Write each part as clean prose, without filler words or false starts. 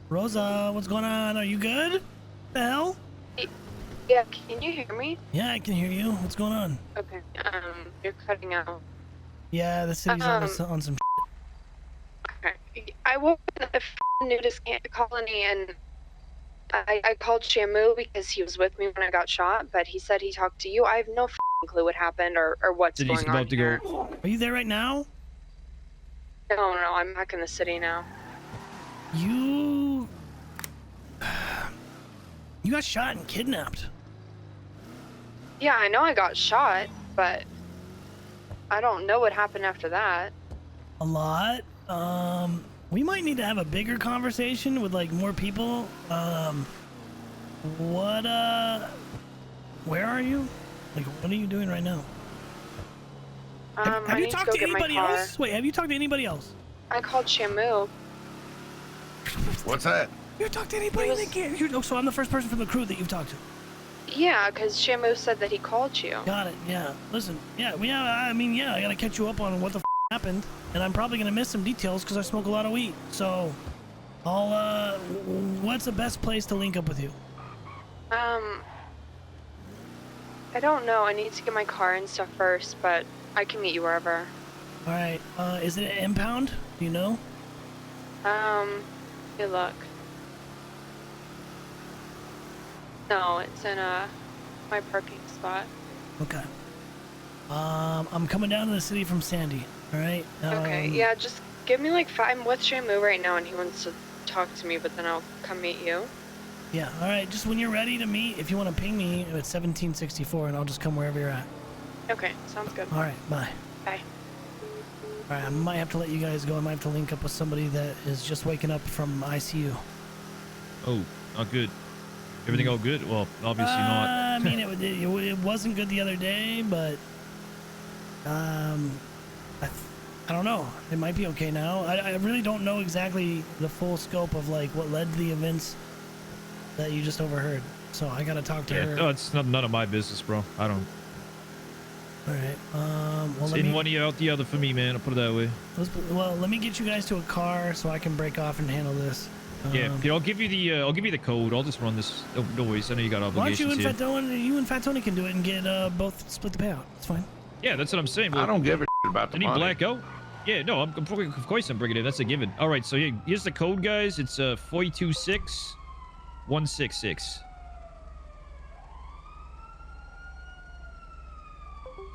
Rosa, what's going on? Are you good? The hell? Yeah, can you hear me? Yeah, I can hear you. What's going on? Okay, you're cutting out. Yeah, the city's on some shit. Okay. I woke up in a nudist colony and I called Shamu because he was with me when I got shot, but he said he talked to you. I have no clue what happened or what's City's going on about to here. go. Are you there right now? No, I'm back in the city now. You got shot and kidnapped. Yeah, I know I got shot, but I don't know what happened after that. A lot. We might need to have a bigger conversation with like more people. Where are you? Like, what are you doing right now? Have you talked to anybody else? Wait, have you talked to anybody else? I called Shamu. What's that? You talked to anybody that can't? So I'm the first person from the crew that you've talked to. Yeah, because Shamu said that he called you. Got it. Yeah. Listen. Yeah. I mean, yeah. I gotta catch you up on what the happened, and I'm probably gonna miss some details because I smoke a lot of weed. So, I'll. What's the best place to link up with you? I don't know. I need to get my car and stuff first, but I can meet you wherever. All right. Is it an impound? Do you know? Good luck. No, it's in my parking spot. Okay. I'm coming down to the city from Sandy. All right. Okay. Yeah, just give me like 5. I'm with Shamu right now, and he wants to talk to me, but then I'll come meet you. Yeah. All right. Just when you're ready to meet, if you want to ping me at 1764, and I'll just come wherever you're at. Okay. Sounds good. All right. Bye. Bye. All right. I might have to let you guys go. I might have to link up with somebody that is just waking up from ICU. Oh, not good. Everything all good? Well, obviously not. I mean, it wasn't good the other day, but I don't know. It might be okay now. I really don't know exactly the full scope of like what led to the events that you just overheard. So I gotta talk to her. No, it's none of my business, bro. I don't. All right. Well, in one ear out the other for me, man. I'll put it that way. Well, let me get you guys to a car so I can break off and handle this. Yeah, I'll give you the code. I'll just run this. No worries. I know you got obligations. Why don't you and Fat Tony can do it and get both split the payout. It's fine. Yeah, that's what I'm saying. I don't give a shit about the money. Any blackout? Yeah, no, of course I'm bringing it. That's a given. All right, so here's the code, guys. It's 426166.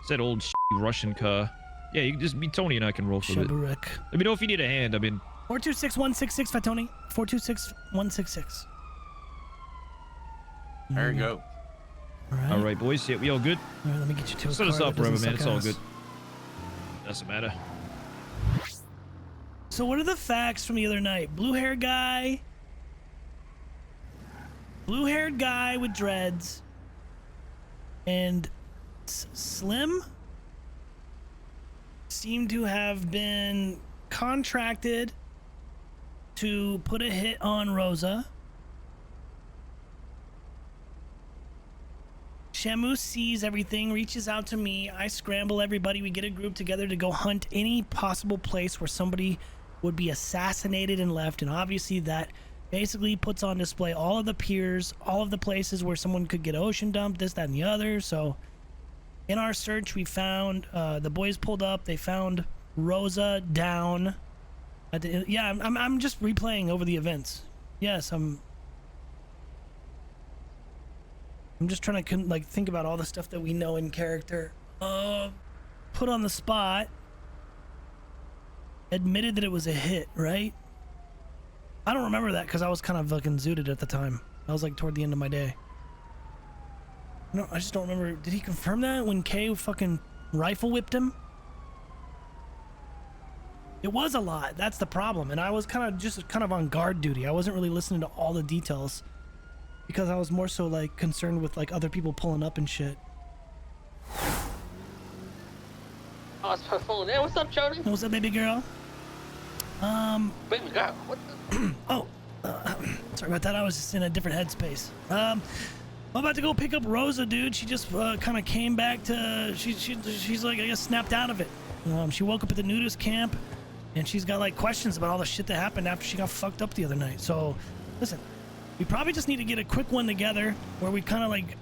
It's that old Russian car. Yeah, you can just be Tony and I can roll for it. Let me know if you need a hand. I mean. 426166, Fat Tony. 426166. There you go. All right, boys. Yeah, we all good? All right, let me get you to a car. Set us up forever, man. It's all ass. good. Doesn't matter. So what are the facts from the other night? Blue-haired guy with dreads, and Slim seemed to have been contracted to put a hit on Rosa. Shamu sees everything, reaches out to me. I scramble everybody. We get a group together to go hunt any possible place where somebody would be assassinated and left. And obviously that basically puts on display all of the piers, all of the places where someone could get ocean dumped, this, that, and the other. So in our search, we found, the boys pulled up. They found Rosa down. Yeah, I'm just replaying over the events. Yes, I'm just trying to like think about all the stuff that we know in character. Put on the spot. Admitted that it was a hit, right? I don't remember that because I was kind of fucking zooted at the time. I was like toward the end of my day. No, I just don't remember. Did he confirm that when Kay fucking rifle whipped him? It was a lot. That's the problem. And I was kind of on guard duty. I wasn't really listening to all the details because I was more so like concerned with like other people pulling up and shit. Oh, it's my phone. Hey, what's up, Chodie? What's up, baby girl? Baby girl, what the? Sorry about that. I was just in a different headspace. I'm about to go pick up Rosa, dude. She just kind of came back to. She's like, I guess, snapped out of it. She woke up at the nudist camp. And she's got like questions about all the shit that happened after she got fucked up the other night. So listen, we probably just need to get a quick one together where we kind of like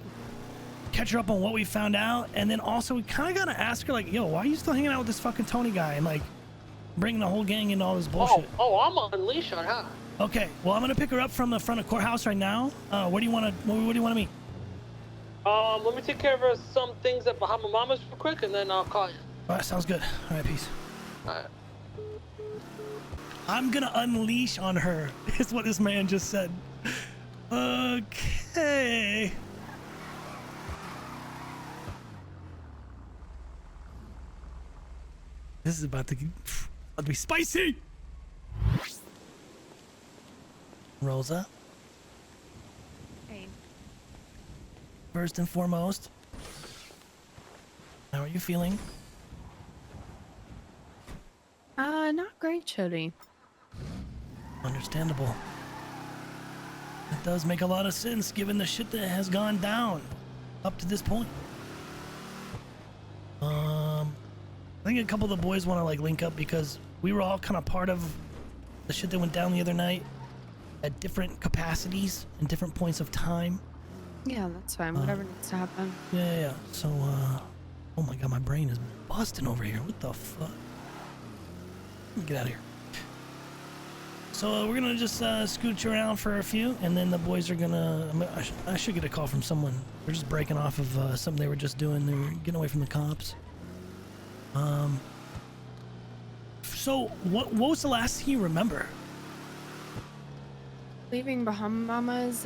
catch her up on what we found out, and then also we kind of gotta ask her like, yo, why are you still hanging out with this fucking Tony guy and like bringing the whole gang into all this bullshit? Oh, I'm on leash on her. Okay, well I'm gonna pick her up from the front of courthouse right now. Where do you want to meet? Let me take care of some things at Bahama Mama's real quick, and then I'll call you. All right, sounds good. All right, peace. All right. I'm gonna unleash on her, is what this man just said. Okay. This is about to be spicy. Rosa. Hey. First and foremost, how are you feeling? Not great, Chodie. Understandable. It does make a lot of sense given the shit that has gone down up to this point. I think a couple of the boys want to like link up because we were all kind of part of the shit that went down the other night at different capacities and different points of time. Yeah, that's fine. Whatever needs to happen. Yeah. So, oh my god, my brain is busting over here. What the fuck? Get out of here. So we're gonna just scooch around for a few, and then the boys are gonna. I should get a call from someone. They're just breaking off of something they were just doing. They were getting away from the cops. So what was the last thing you remember? Leaving Bahama Mama's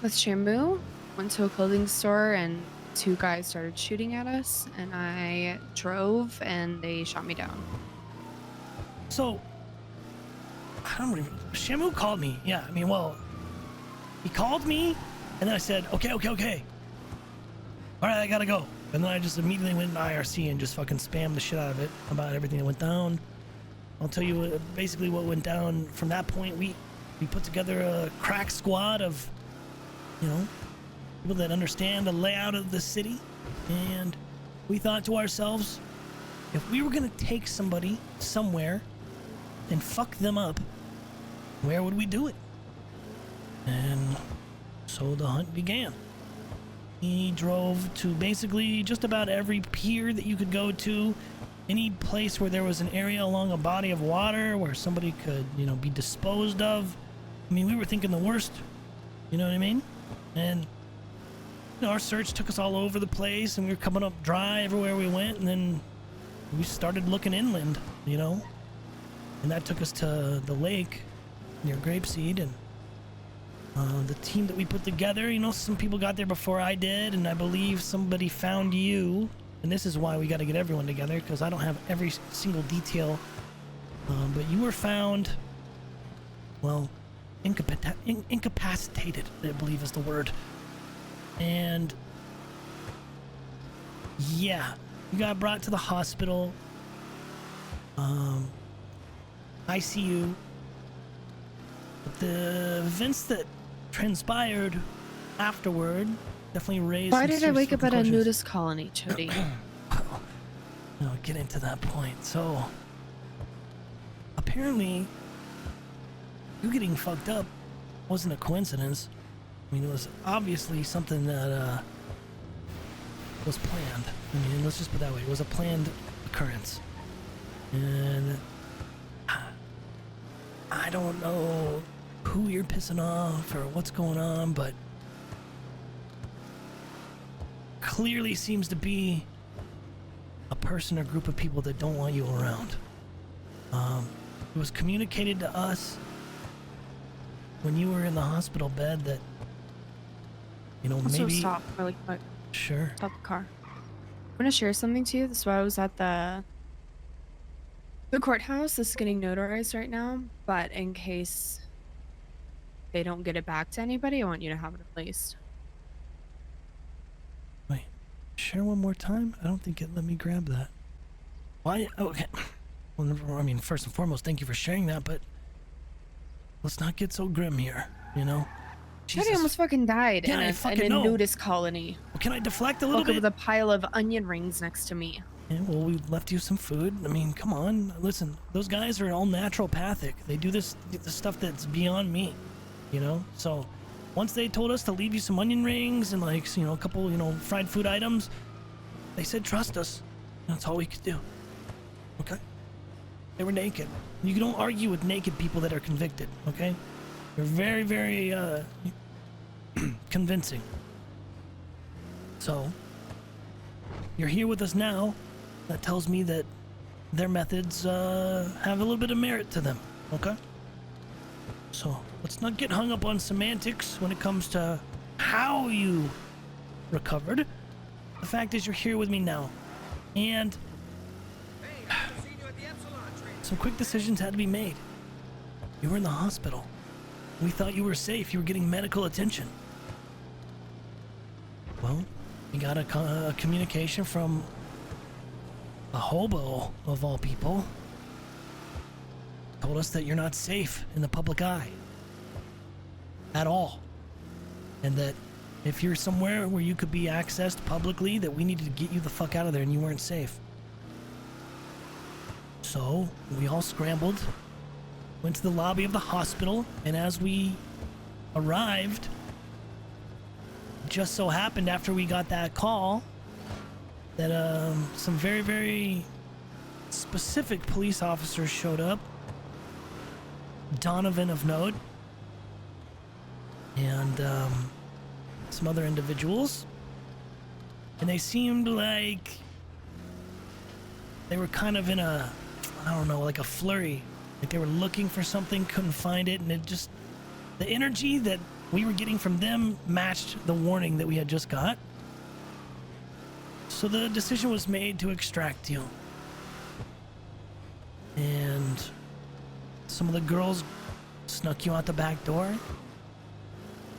with Shamu, went to a clothing store and 2 guys started shooting at us, and I drove and they shot me down. So I don't remember. Shamu called me. Yeah, I mean, well, he called me, and then I said, okay. All right, I gotta go. And then I just immediately went to IRC and just fucking spammed the shit out of it about everything that went down. I'll tell you basically what went down from that point. We put together a crack squad of, people that understand the layout of the city. And we thought to ourselves, if we were gonna take somebody somewhere and fuck them up, where would we do it? And so the hunt began. He drove to basically just about every pier that you could go to, any place where there was an area along a body of water where somebody could, be disposed of. I mean, we were thinking the worst, you know what I mean? And our search took us all over the place, and we were coming up dry everywhere we went, and then we started looking inland, and that took us to the lake near Grapeseed, and the team that we put together, some people got there before I did, and I believe somebody found you, and this is why we got to get everyone together, because I don't have every single detail, but you were found, well, incapacitated, I believe is the word, and yeah, you got brought to the hospital, ICU, but the events that transpired afterward definitely raised. Why some did I wake up at a questions. nudist colony, Chodie? Well, no, get into that point. So, apparently, you getting fucked up wasn't a coincidence. I mean, it was obviously something that was planned. I mean, let's just put it that way. It was a planned occurrence. And I don't know who you're pissing off or what's going on, but clearly seems to be a person or group of people that don't want you around. It was communicated to us when you were in the hospital bed that, Also, maybe... stop really quick. Sure. Stop the car. I'm gonna share something to you. This is why I was at the courthouse. This is getting notarized right now, but in case they don't get it back to anybody, I want you to have it replaced. Wait, share one more time? I don't think it let me grab that. Why? Okay. Well, I mean, first and foremost, thank you for sharing that, but let's not get so grim here, Chodie almost fucking died Yeah, I in fucking a know. nudist colony. Well, can I deflect a little Woke up bit? with a pile of onion rings next to me. Yeah, well, we left you some food. I mean, come on. Listen, those guys are all naturopathic. They do this stuff that's beyond me. you know? So once they told us to leave you some onion rings and like, you know, a couple, you know, fried food items, they said, trust us. That's all we could do. Okay? They were naked. You don't argue with naked people that are convicted, okay? You're very, very, convincing. So, you're here with us now. That tells me that their methods, have a little bit of merit to them, okay? So, let's not get hung up on semantics when it comes to how you recovered. The fact is you're here with me now. And some quick decisions had to be made. You were in the hospital. We thought you were safe. You were getting medical attention. Well, we got a communication from a hobo, of all people. Told us that you're not safe in the public eye. At all. And that if you're somewhere where you could be accessed publicly, that we needed to get you the fuck out of there and you weren't safe. So, we all scrambled, went to the lobby of the hospital, and as we arrived, just so happened after we got that call that some very, very specific police officers showed up. Donovan of note, and some other individuals, and they seemed like they were kind of in a, I don't know, like a flurry. Like they were looking for something, couldn't find it, and it just, the energy that we were getting from them matched the warning that we had just got. So the decision was made to extract you. And some of the girls snuck you out the back door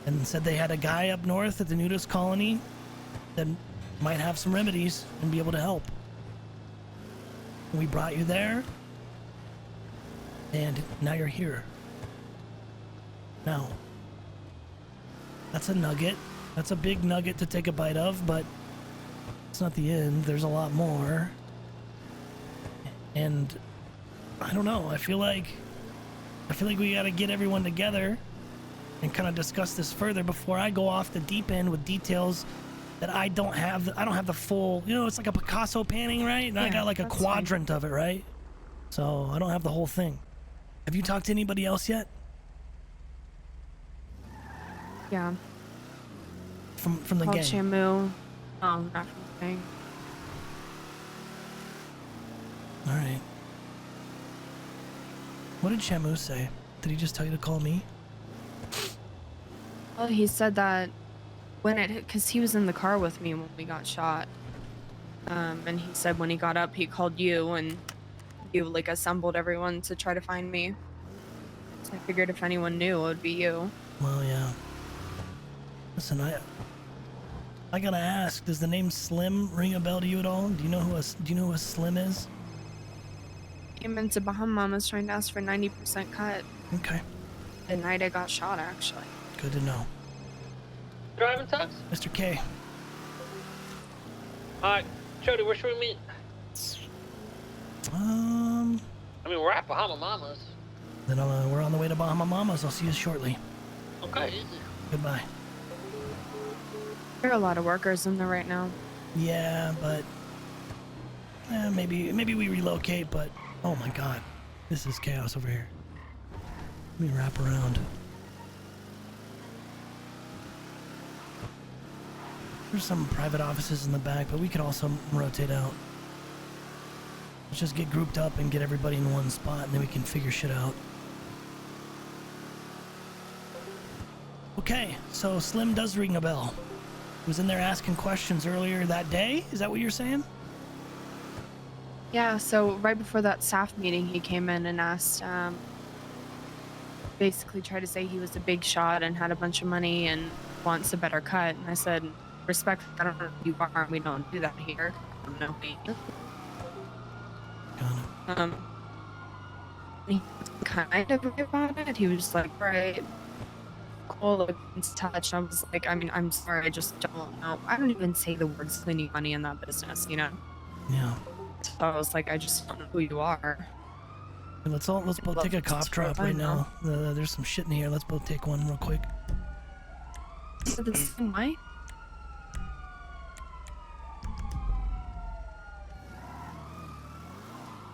and said they had a guy up north at the nudist colony that might have some remedies and be able to help. We brought you there, and now you're here. Now, that's a nugget. That's a big nugget to take a bite of, but it's not the end. There's a lot more. And I don't know. I feel like we gotta get everyone together and kind of discuss this further before I go off the deep end with details that I don't have the full, you know, it's like a Picasso painting, right? And yeah, I got like a quadrant of it, right? So I don't have the whole thing. Have you talked to anybody else yet? Yeah. From the Called gang? Shamu. Oh, not from the gang. All right. What did Shamu say? Did he just tell you to call me? Well, he said that because he was in the car with me when we got shot. And he said when he got up, he called you and you like assembled everyone to try to find me. So I figured if anyone knew, it would be you. Well, yeah. Listen, I gotta ask, does the name Slim ring a bell to you at all? Do you know who a Slim is? Came into Bahamas trying to ask for 90% cut. Okay. The night I got shot, actually. Good to know. Driving tux? Mr. K. Alright, Chodie, where should we meet? I mean, we're at Bahama Mamas. Then we're on the way to Bahama Mamas. I'll see you shortly. Okay, easy. Goodbye. There are a lot of workers in there right now. Yeah, but maybe we relocate, but oh my god, this is chaos over here. Let me wrap around. There's some private offices in the back, but we could also rotate out. Let's just get grouped up and get everybody in one spot, and then we can figure shit out. Okay, so Slim does ring a bell. He was in there asking questions earlier that day? Is that what you're saying? Yeah, so right before that SAF meeting, he came in and asked, basically tried to say he was a big shot and had a bunch of money and wants a better cut. And I said, respect, I don't know who you are, we don't do that here. I don't know who you Got it. he was kind of about it. He was just like, right, cool, like, it's touch. I was like, I mean, I'm sorry, I just don't know. I don't even say the words cleaning money in that business, you know? Yeah. So I was like, I just don't know who you are. Let's both take a cough drop right now. There's some shit in here. Let's both take one real quick. So the same way?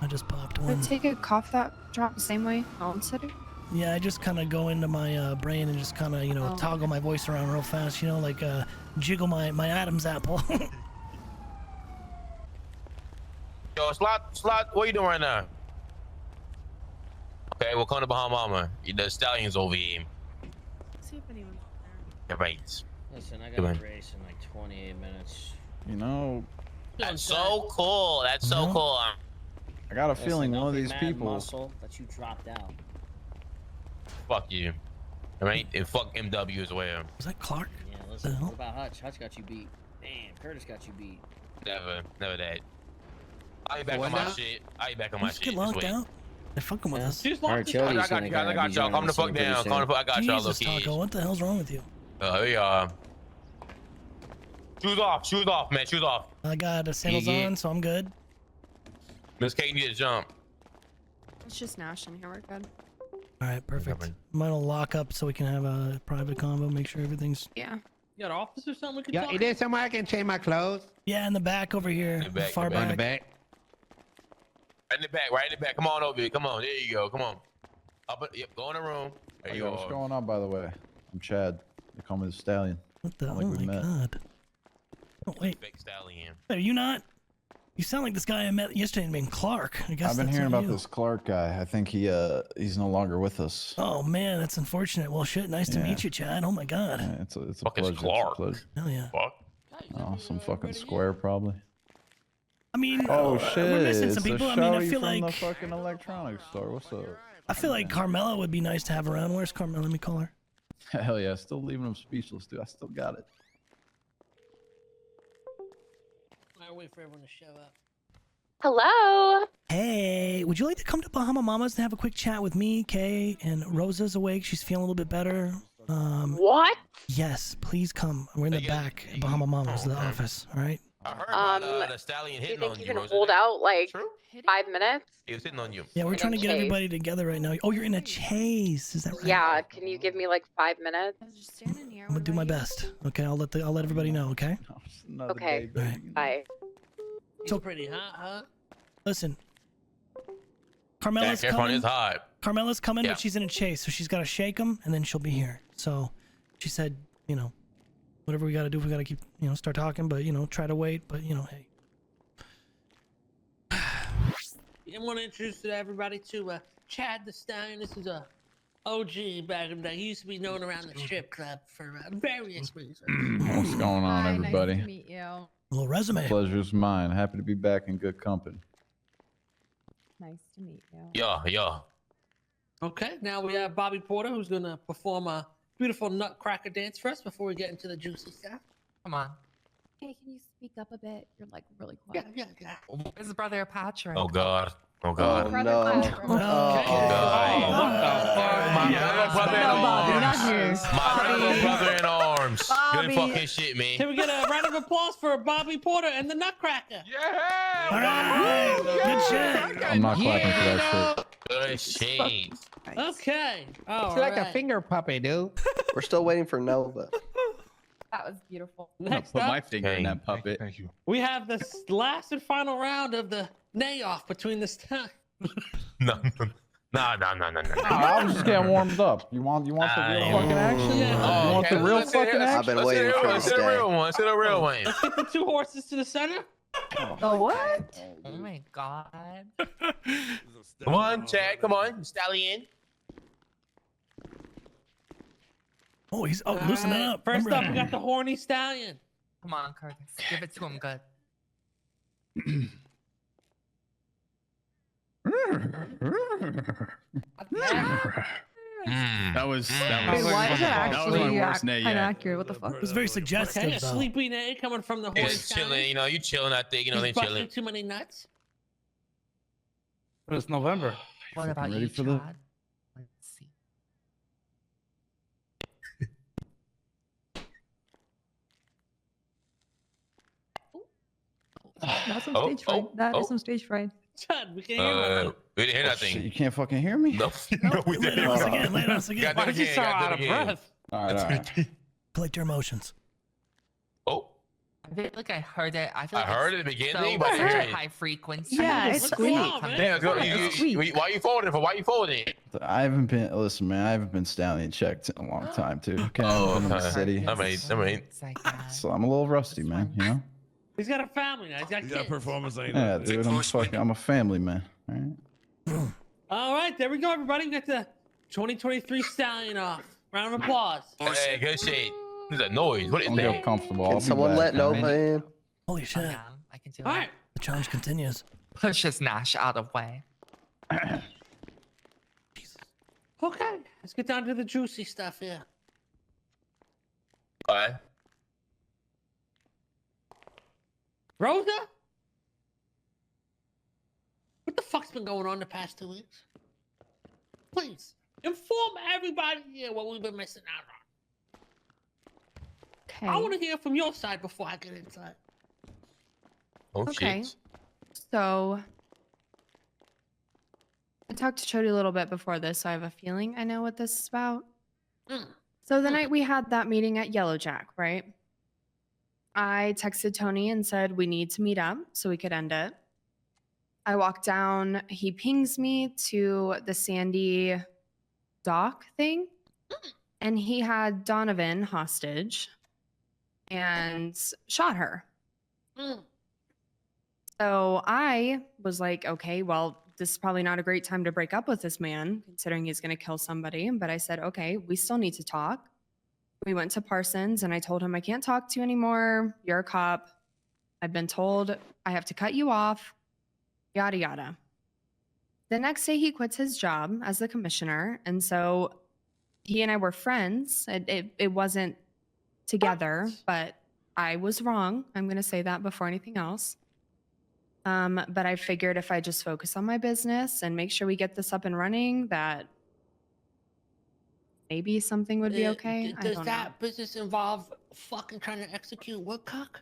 I just popped Would one. take a cough that drop the same way Alan said it? Yeah, I just kind of go into my brain and just kind of, you know, toggle my voice around real fast, you know, like jiggle my Adam's apple. Yo, Slot, what you doing right now? Okay, we'll come to Bahama. The stallion's over here. See if anyone's Yeah, right. Listen, I Come got on. a race in like 28 minutes. You know, That's so cool. That's so cool. I got a Listen, feeling don't one of be these mad, people. Muscle, that you dropped out. Fuck you. Alright? And fuck MW as well. Was that Clark? Yeah, listen, hell? what about Hutch? Hutch got you beat. Damn, Curtis got you beat. Never that. I'll be back on my shit. I'll be back on my Just shit. get locked out. They're fucking with us. She's Alright, locked. Chodie's I got gonna you guys. I got y'all. Calm the fuck down. Calm the fuck. I got y'all, little Jesus, kids. Taco, what the hell's wrong with you? Here you are. Shoes off, man. Shoes off. I got sandals Yeah. on, so I'm good. Miss Kate, you need to jump. It's just Nash in here, we're good. All right, perfect. Okay. Mine will lock up so we can have a private convo. Make sure everything's. Yeah. You got an office or something we can Yeah, talk? is there somewhere I can change my clothes? Yeah, in the back over here, the back, far the On back. the back? Right in the back. Right in the back. Come on over here. Come on. There you go. Come on. Yep. Go in the room. There Hey, you what's are. going on, by the way? I'm Chad. They call me the Stallion. What the? Sound Oh like we my met. god. Oh wait, Fake stallion. are you not? You sound like this guy I met yesterday named Clark. I guess I've been that's hearing not about you. this Clark guy. I think he's no longer with us. Oh man, that's unfortunate. Well, shit. Nice to Yeah. meet you, Chad. Oh my god. Yeah, it's a Fuck is pleasure. It's a Clark? pleasure. Hell yeah. Fuck. Oh, some fucking square probably. I mean, Oh shit! we're missing It's some a people. I mean, I shouty feel from the like fucking electronics store. What's up? I feel like Carmela would be nice to have around. Where's Carmela? Let me call her. Hell yeah! Still leaving him speechless, dude. I still got it. I'll wait for everyone to show up. Hello. Hey, would you like to come to Bahama Mamas and have a quick chat with me, Kay, and Rosa's awake. She's feeling a little bit better. What? Yes, please come. We're in the back at Bahama Mamas, the office. All right. I heard about the stallion Do you hitting think on you you, can Rosa. hold out like True? 5 minutes? He was hitting on you. Yeah, we're In trying to a get chase. everybody together right now. Oh, you're in a chase. Is that right? Yeah. Can you give me like 5 minutes? Just stand in here. I'm gonna do my best. Okay, I'll let everybody know. Okay. Oh, it's another Okay. day, baby. Alright. Bye. So pretty hot, huh? Listen, That Carmela's Capricorn coming. is hot. Carmela's coming, Yeah. but she's in a chase, so she's got to shake him, and then she'll be here. So, she said, you know, whatever we got to do, we got to keep, you know, start talking, but you know, try to wait. But you know, hey. I want to introduce to everybody to Chad the Stallion. This is a OG back in the day. He used to be known around the strip club for various reasons. What's going on, everybody? Nice to meet you. A little resume. Pleasure's mine. Happy to be back in good company. Nice to meet you. Yeah. Okay, now we have Bobby Porter, who's going to perform a beautiful nutcracker dance for us before we get into the juicy stuff. Come on. Hey, can you speak up a bit? You're like really Yeah, quiet. yeah. Where's Brother Patrick? Oh God. Oh God. Brother no. Patrick. Oh God. My little brother in Bobby, arms. not here. My little brother in arms. Good Bobby. fucking shit, Can man. we get a round of applause for Bobby Porter and the nutcracker? Yeah. All right. Good shit. I'm not clapping for that shit. Good shit. Okay. All It's like a right. finger puppy, dude. We're still waiting for Nova. That was beautiful. Next Put up, my finger in that puppet. Thank you. we have the last and final round of the nay-off between the No. No. I was just getting warmed up. You want the real fucking action? Yeah. You want the real fucking I've action? been waiting for Let's this hit a day. real one. Let's hit a real one. Let's get the two horses to the center. Oh, what? Oh my god. Come on, Chad. Come on. Stallion. Oh, he's loosening All right, up. First Remember- up, we got the horny stallion. Come on, Curtis. Give it to him good. That was Wait, why is that that was my actually worst nay kind of yet. accurate? What the fuck? It was very suggestive, Okay, a though. sleepy nay coming from the horny Just chilling. stallion. You know, you chilling. I think. You know, they He's busting chilling. too many nuts. It's November. What about ready you, for the- Chad? Let's see. That's some Oh, stage fright. oh, That is oh. some stage fright. Chad, we can hear nothing. We didn't hear Oh, nothing. shit, you can't fucking hear me? No, no, we Let didn't. us again. Let us again. Got that Why did you again, sound got that out of again. breath? All right. Collect your emotions. Oh, I feel like I heard it. I feel I like heard it it's at the beginning, so but I didn't hear such a it. high frequency. Yeah, It's it's just sweet. not coming Damn, through. why you forwarding for? Why you forwarding? I haven't been. Listen, man. I haven't been stallion checked in a long time too. Okay, I Oh, haven't been in the okay. city, I mean. It's like that. so I'm a little rusty, man. You know? He's got a family now. He's got kids. performance ain't Yeah, dude. I'm a family man. All right. All right, there we go, everybody. We got the 2023 stallion off. Round of applause. Hey, good shit. What's that noise? What is Don't get that? comfortable. I'll Can be someone back, let man. Nova in? Holy shit. Yeah, I can do All it. right. The challenge continues. Push this Nash out of the way. Okay, let's get down to the juicy stuff here. All right. Rosa? What the fuck's been going on the past 2 weeks? Please, inform everybody here what we've been missing out on. Okay. I want to hear from your side before I get into it. Oh, Okay. shit. So I talked to Chodie a little bit before this, so I have a feeling I know what this is about. Mm. So the night we had that meeting at Yellowjack, right? I texted Tony and said we need to meet up so we could end it. I walk down, he pings me to the Sandy dock thing, and he had Donovan hostage and shot her. Mm. So I was like, okay, well, this is probably not a great time to break up with this man, considering he's going to kill somebody. But I said, okay, we still need to talk. We went to Parsons and I told him, I can't talk to you anymore. You're a cop. I've been told I have to cut you off, yada, yada. The next day, he quits his job as the commissioner. And so he and I were friends. It wasn't together, but I was wrong. I'm going to say that before anything else. But I figured if I just focus on my business and make sure we get this up and running, that maybe something would be okay. I Does don't that know. business involve fucking trying to execute Woodcock?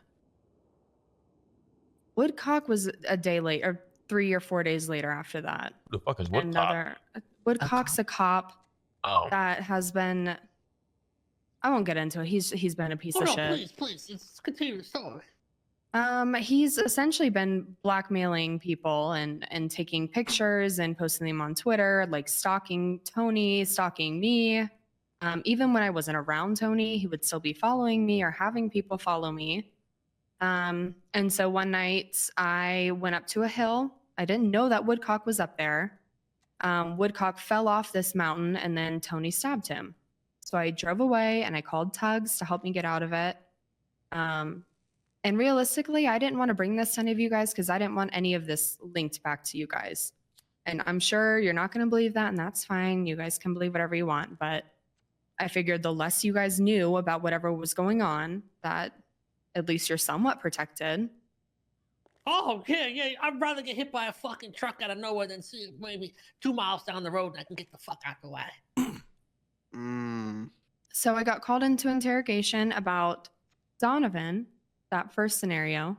Woodcock was a day late, or 3 or 4 days later after that. Who the fuck is Woodcock? Woodcock's a cop Oh. that has been. I won't get into it. He's been a piece Oh, of no, shit. please, let's continue the story. He's essentially been blackmailing people and taking pictures and posting them on Twitter, like stalking Tony, stalking me. Even when I wasn't around Tony, he would still be following me or having people follow me. And so one night I went up to a hill. I didn't know that Woodcock was up there. Woodcock fell off this mountain and then Tony stabbed him. So I drove away and I called Tugs to help me get out of it. And realistically, I didn't want to bring this to any of you guys because I didn't want any of this linked back to you guys. And I'm sure you're not going to believe that, and that's fine. You guys can believe whatever you want. But I figured the less you guys knew about whatever was going on, that at least you're somewhat protected. Oh, yeah. I'd rather get hit by a fucking truck out of nowhere than see it maybe 2 miles down the road and I can get the fuck out the way. So I got called into interrogation about Donovan, that first scenario.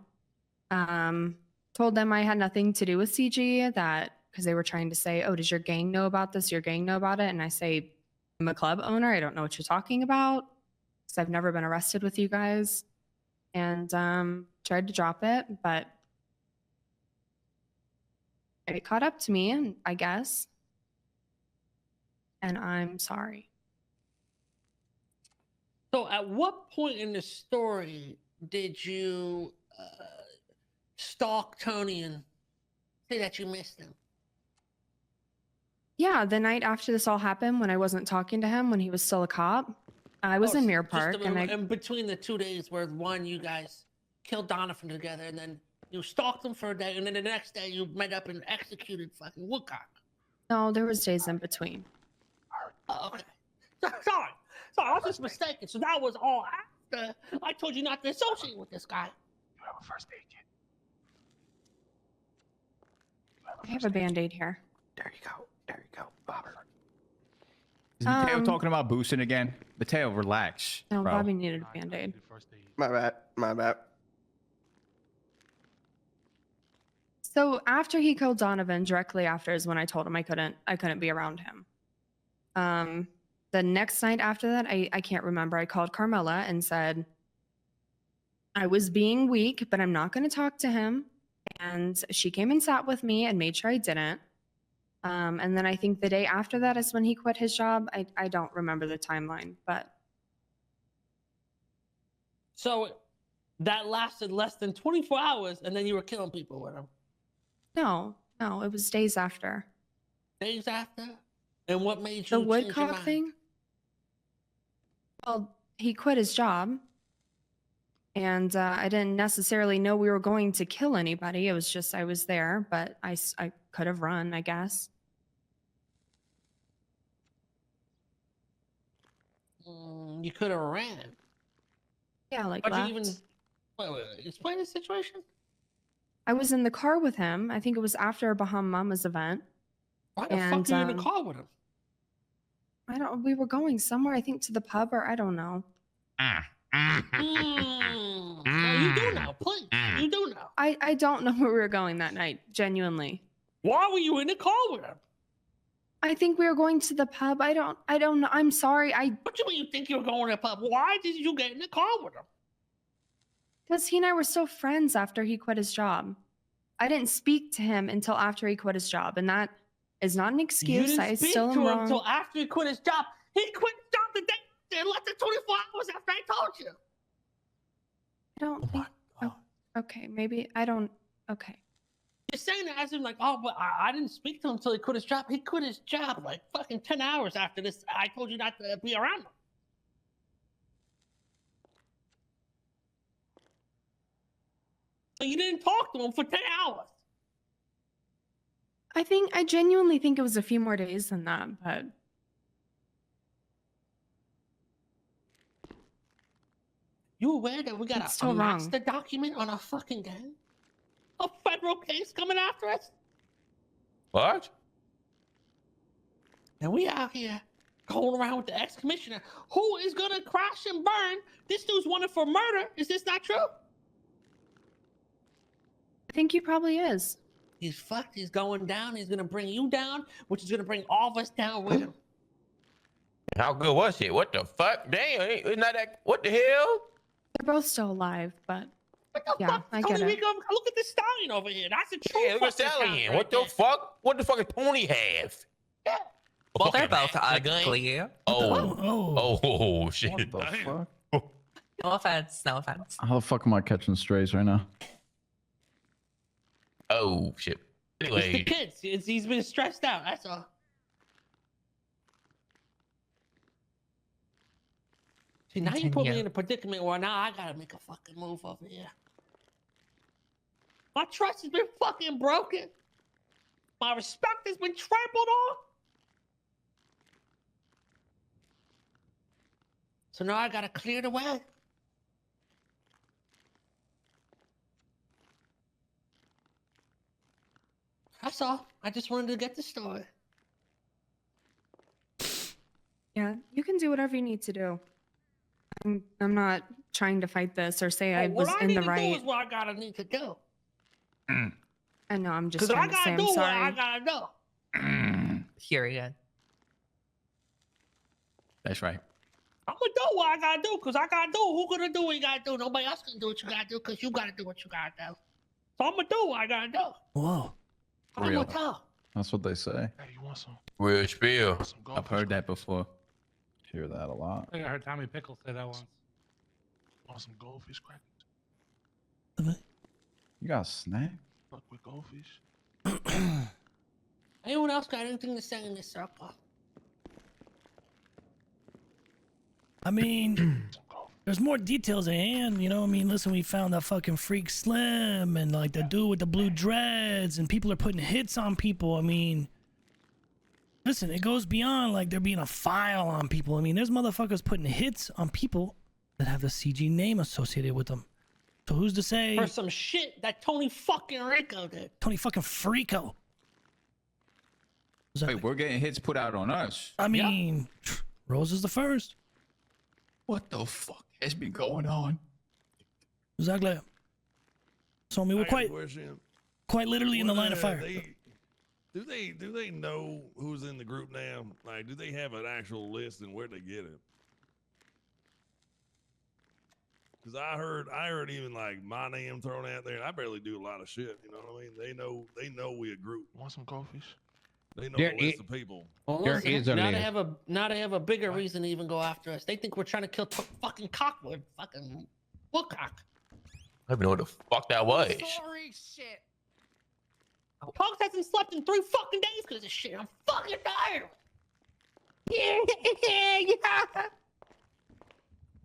Told them I had nothing to do with CG, that because they were trying to say, oh, does your gang know about this? Your gang know about it? And I say, I'm a club owner. I don't know what you're talking about because I've never been arrested with you guys. And tried to drop it, but it caught up to me, I guess. And I'm sorry. So at what point in the story did you stalk Tony and say that you missed him? Yeah, the night after this all happened, when I wasn't talking to him, when he was still a cop, I was in Mirror Park, And between the 2 days where one, you guys killed Donovan together, and then you stalked him for a day, and then the next day you met up and executed fucking Woodcock. No, there was days in between. Oh, okay. Sorry, I was just mistaken. So that was all after I told you not to associate with this guy. You have a first aid kit. I have a Band-Aid here. There you go, Bobber. Is Mateo talking about boosting again? Mateo, relax. No, bro. Bobby needed a Band-Aid. My bad. So So after he killed Donovan, directly after is when I told him I couldn't be around him. The next night after that, I can't remember. I called Carmela and said I was being weak, but I'm not going to talk to him. And she came and sat with me and made sure I didn't. And then I think the day after that is when he quit his job. I don't remember the timeline, but. So that lasted less than 24 hours, and then you were killing people with him. No, it was days after. Days after? And what made you The change your Woodcock mind? thing? Well, he quit his job. And I didn't necessarily know we were going to kill anybody. It was just I was there, but I could have run, I guess. You could have ran. Yeah, like Why'd left. you even... Wait, explain the situation. I was in the car with him. I think it was after a Bahama Mamas event. Why the fuck are you in the car with him? We were going somewhere, I think to the pub or I don't know. Well, you do know, please. You do know. I don't know where we were going that night, genuinely. Why were you in the car with him? I think we were going to the pub. I don't know. I'm sorry. What do you mean you think you were going to the pub? Why did you get in the car with him? Because he and I were still friends after he quit his job. I didn't speak to him until after he quit his job, and that is not an excuse. You I didn't speak still to am him wrong. until after he quit his job. He quit his job the day, less than 24 hours after I told you. I don't think. Oh, okay, maybe I don't. Okay. You're saying that as in like, oh, but I didn't speak to him until he quit his job. He quit his job like fucking 10 hours after this. I told you not to be around him. So you didn't talk to him for 10 hours. I genuinely think it was a few more days than that, but You aware that we got It's a still wrong. master document on our fucking gang? A federal case coming after us? What? And we out here going around with the ex-commissioner who is gonna crash and burn. This dude's wanted for murder. Is this not true? I think he probably is. He's fucked. He's going down. He's gonna bring you down, which is gonna bring all of us down with him. How good was it? What the fuck? Damn, isn't that what the hell? They're both still alive, but What the yeah, fuck? I Tony get it. Rico, look at this stallion over here. That's a true Yeah, look at fucking Stallion. right What the there. fuck? What the fuck does Tony have? Yeah. Well, they're both Fucking gun? ugly. Oh, shit. What the fuck? No offense. No offense. How the fuck am I catching strays right now? Oh, shit. It's the Anyway, kids. He's been stressed out. That's all. See, now you put me Continue. in a predicament where now I gotta make a fucking move over here. My trust has been fucking broken. My respect has been trampled on. So now I gotta clear the way. That's all. I just wanted to get the story. yeah, you can do whatever you need to do. I'm not trying to fight this or say I was what I in need the to do right. is what I gotta need to do. I know. I'm just Because I trying to say gotta I'm do what I sorry. gotta do. Period. That's right. I'm gonna do what I gotta do because I gotta do. Who gonna do what you gotta do? Nobody else can do what you gotta do because you gotta do what you gotta do. So I'm gonna do what I gotta do. Whoa. I'm Real. gonna tell. That's what they say. Hey, you want some? real spill. Some gold? I've heard that before. Hear that a lot. I think I heard Tommy Pickles say that once. Want some goldfish crackers? You got a snack? Fuck with goldfish. Anyone else got anything to say in this circle? I mean, Some gold. there's more details at hand, you know? I mean, listen, we found that fucking Freak Slim and like the dude with the blue dreads, and people are putting hits on people. I mean, listen, it goes beyond like there being a file on people. I mean, there's motherfuckers putting hits on people that have the CG name associated with them. So who's to say For some shit that Tony fucking Rico did. Tony fucking Freako? Wait, we're getting hits put out on us. I mean, Rosa's the first. What the fuck has been going on? Exactly. So I mean, we're quite quite literally in the line of fire. Do they know who's in the group now? Like, do they have an actual list and where they get it? Because I heard even like my name thrown out there, and I barely do a lot of shit. You know what I mean? They know we a group. Want some goldfish? They know a list of people. Well, There listen, is a now list. they have a bigger reason to even go after us. They think we're trying to kill fucking Cockwood, fucking Woodcock. I don't even know what the fuck that was. Sorry, shit. Cox hasn't slept in 3 fucking days because of this shit. I'm fucking tired. Yeah.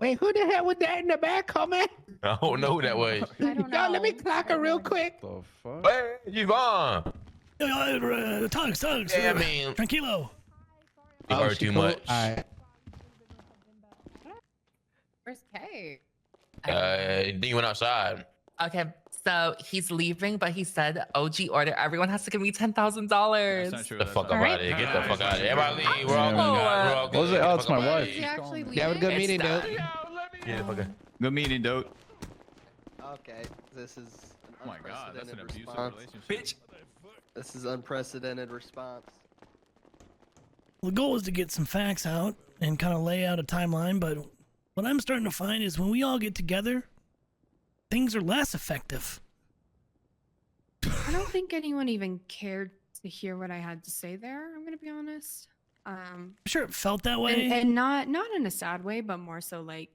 Wait, who the hell was that in the back coming? I don't know who that was. I don't know. Y'all, let me clock her real quick. The fuck? Hey, Yvonne. Tugs. Yeah, I mean, Tranquilo. you heard too much. Where's Kay? Then you went outside. Okay, so he's leaving, but he said OG order. Everyone has to give me $10,000. That's not true. The that's fuck not up true. out of here. Get the fuck out of here. Everybody leave. We're all Yeah, good. We're all good. What was it? Get Oh, the it's fuck my up outta wife. Is here. he actually leaving? Yeah, have a good It's meeting, done. dude. Get the fuck out. Good meeting, dude. Okay, this is an Oh my god, that's an unprecedented abusive response. relationship. This is unprecedented response. The goal is to get some facts out and kind of lay out a timeline, but what I'm starting to find is when we all get together, things are less effective. I don't think anyone even cared to hear what I had to say there. I'm gonna be honest. I'm sure it felt that way. And not in a sad way, but more so like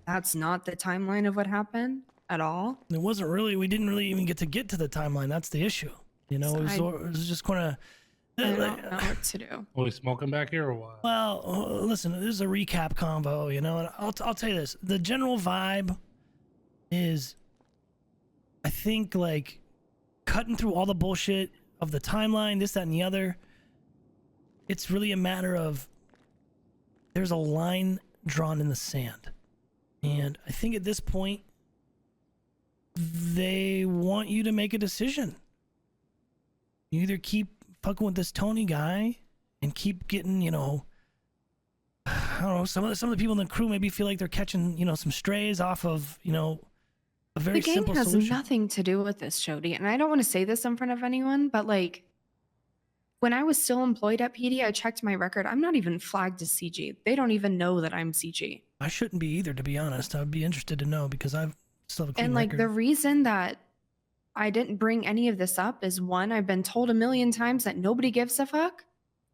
that's not the timeline of what happened at all. It wasn't really, we didn't really even get to the timeline. That's the issue. You know, it was just kind of. I don't know what to do. Are we smoking back here or what? Well, listen, this is a recap convo, you know, and I'll tell you this. The general vibe is, I think, like, cutting through all the bullshit of the timeline, this, that, and the other. It's really a matter of there's a line drawn in the sand. And I think at this point, they want you to make a decision. You either keep fucking with this Tony guy and keep getting, you know, I don't know, some of the people in the crew maybe feel like they're catching, you know, some strays off of, you know, a very The game simple has solution. nothing to do with this, Chodie. And I don't want to say this in front of anyone, but like when I was still employed at PD, I checked my record. I'm not even flagged as CG. They don't even know that I'm CG. I shouldn't be either, to be honest. I'd be interested to know because I've still have a clean And like record. the reason that I didn't bring any of this up is one, I've been told a million times that nobody gives a fuck.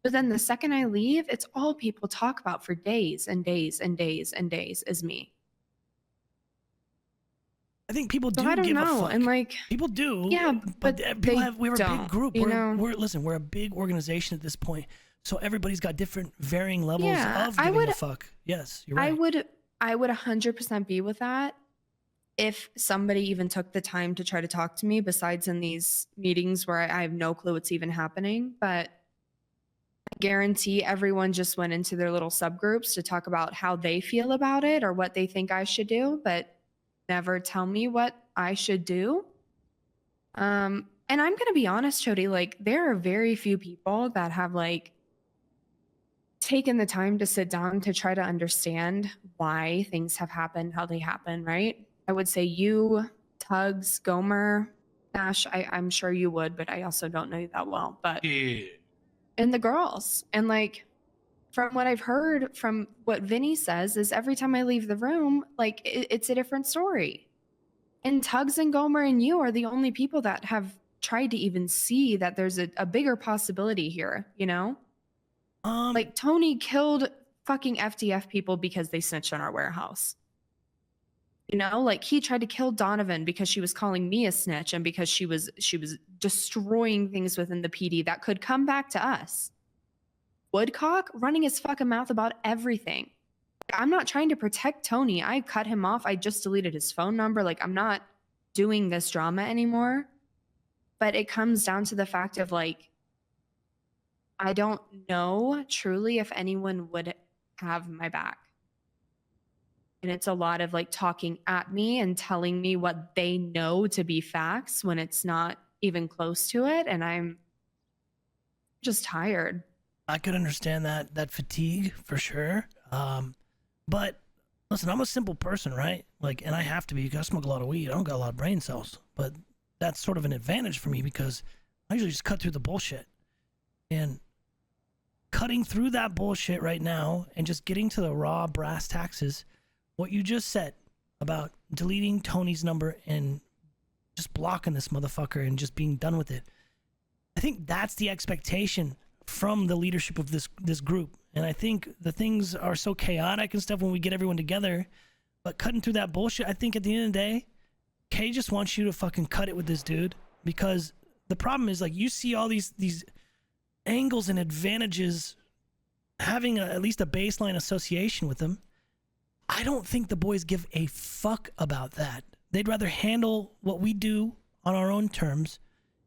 But then the second I leave, it's all people talk about for days and days and days and days is me. I think people do So I don't give a know. fuck. And like, people do. yeah, but people they we're a big don't, group. you We're, know? listen, we're a big organization at this point. So everybody's got different varying levels Yeah, of I giving a would- fuck. Yes, you're right. I would 100% be with that if somebody even took the time to try to talk to me besides in these meetings where I have no clue what's even happening. But I guarantee everyone just went into their little subgroups to talk about how they feel about it or what they think I should do, but never tell me what I should do. And I'm going to be honest, Chodie, like there are very few people that have like taken the time to sit down to try to understand why things have happened, how they happen, right? I would say you, Tugs, Gomer, Ash, I'm sure you would, but I also don't know you that well. But Yeah. and the girls. And like from what I've heard from what Vinny says is every time I leave the room, like it's a different story. And Tugs and Gomer and you are the only people that have tried to even see that there's a bigger possibility here, you know? Like Tony killed fucking FDF people because they snitched on our warehouse. You know, like he tried to kill Donovan because she was calling me a snitch and because she was destroying things within the PD that could come back to us. Woodcock running his fucking mouth about everything. I'm not trying to protect Tony. I cut him off. I just deleted his phone number. Like I'm not doing this drama anymore. But it comes down to the fact of like, I don't know truly if anyone would have my back. And it's a lot of like talking at me and telling me what they know to be facts when it's not even close to it. And I'm just tired. I could understand that fatigue for sure. But listen, I'm a simple person, right? Like, and I have to be because I smoke a lot of weed. I don't got a lot of brain cells. But that's sort of an advantage for me because I usually just cut through the bullshit. And cutting through that bullshit right now and just getting to the raw brass taxes, what you just said about deleting Tony's number and just blocking this motherfucker and just being done with it. I think that's the expectation from the leadership of this group. And I think the things are so chaotic and stuff when we get everyone together, but cutting through that bullshit, I think at the end of the day, Kay just wants you to fucking cut it with this dude, because the problem is, like, you see all these angles and advantages having at least a baseline association with them. I don't think the boys give a fuck about that. They'd rather handle what we do on our own terms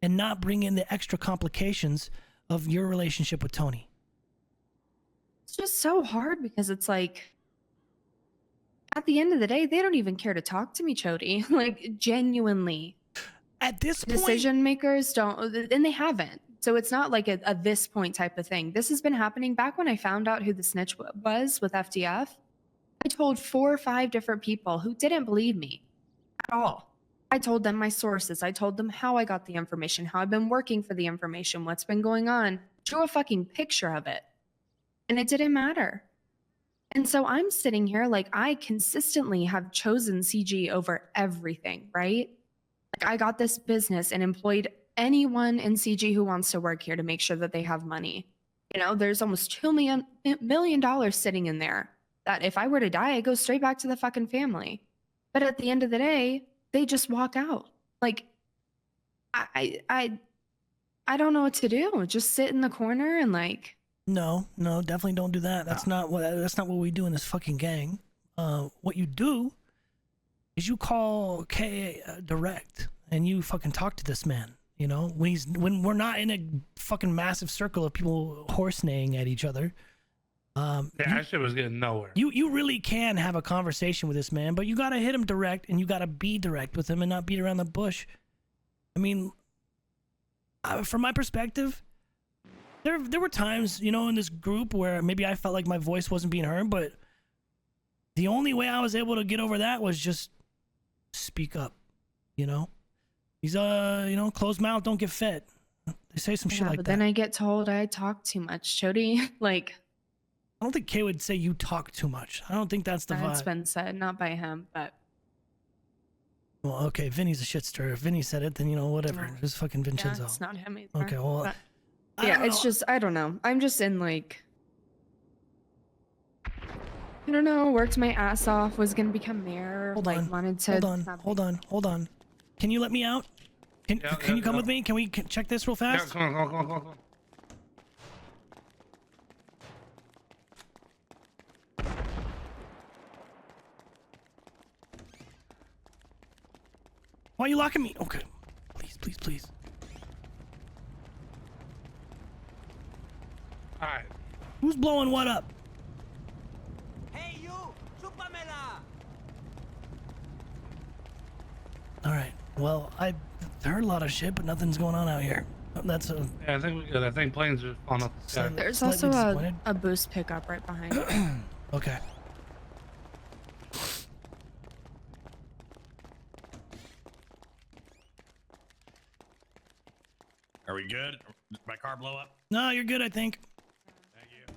and not bring in the extra complications of your relationship with Tony. It's just so hard because it's like, at the end of the day, they don't even care to talk to me, Chodie. Like, genuinely. At this point, decision makers don't, and they haven't. So it's not like a this point type of thing. This has been happening back when I found out who the snitch was with FDF. I told 4 or 5 different people who didn't believe me at all. I told them my sources. I told them how I got the information, how I've been working for the information, what's been going on. Drew a fucking picture of it. And it didn't matter. And so I'm sitting here like, I consistently have chosen CG over everything, right? Like, I got this business and employed anyone in CG who wants to work here to make sure that they have money. You know, there's almost $2 million sitting in there that if I were to die, it goes straight back to the fucking family. But at the end of the day, they just walk out. Like, I don't know what to do. Just sit in the corner and like. No, definitely don't do that. That's not what we do in this fucking gang. What you do is you call K direct and you fucking talk to this man. You know, when we're not in a fucking massive circle of people horse neighing at each other. That shit was getting nowhere. You really can have a conversation with this man, but you gotta hit him direct and you gotta be direct with him and not beat around the bush. I mean, from my perspective, there were times, you know, in this group where maybe I felt like my voice wasn't being heard, but the only way I was able to get over that was just speak up, you know? He's, you know, closed mouth, don't get fed. They say some shit like but that. then I get told I talk too much, Chodie. Like, I don't think Kay would say you talk too much. I don't think that's the vibe. It's been said, not by him, but. Well, okay, Vinny's a shit stirrer. If Vinny said it, then, you know, whatever. Just fucking Vincenzo. Yeah, it's not him either. Okay, well. But, yeah, it's just, I don't know. I'm just in like, I don't know, worked my ass off, was gonna become mayor, wanted to. Hold on. Can you let me out? Can you come with me? Can we check this real fast? Yeah, come on. Why are you locking me? Okay. Please. Alright. Who's blowing what up? Hey, you! Chupamela! Alright. Well, I heard a lot of shit, but nothing's going on out here. That's a... Yeah, I think we good. I think planes are falling off the sky. There's also a boost pickup right behind it. Okay. Are we good? Did my car blow up? No, you're good, I think. Thank you.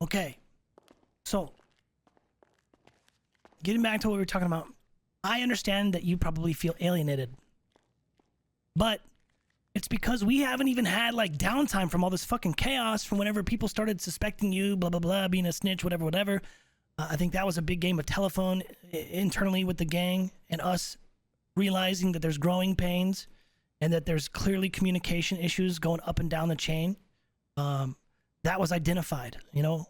Okay. So, getting back to what we were talking about, I understand that you probably feel alienated. But it's because we haven't even had like downtime from all this fucking chaos from whenever people started suspecting you, blah, blah, blah, being a snitch, whatever. I think that was a big game of telephone internally with the gang and us realizing that there's growing pains and that there's clearly communication issues going up and down the chain. That was identified, you know?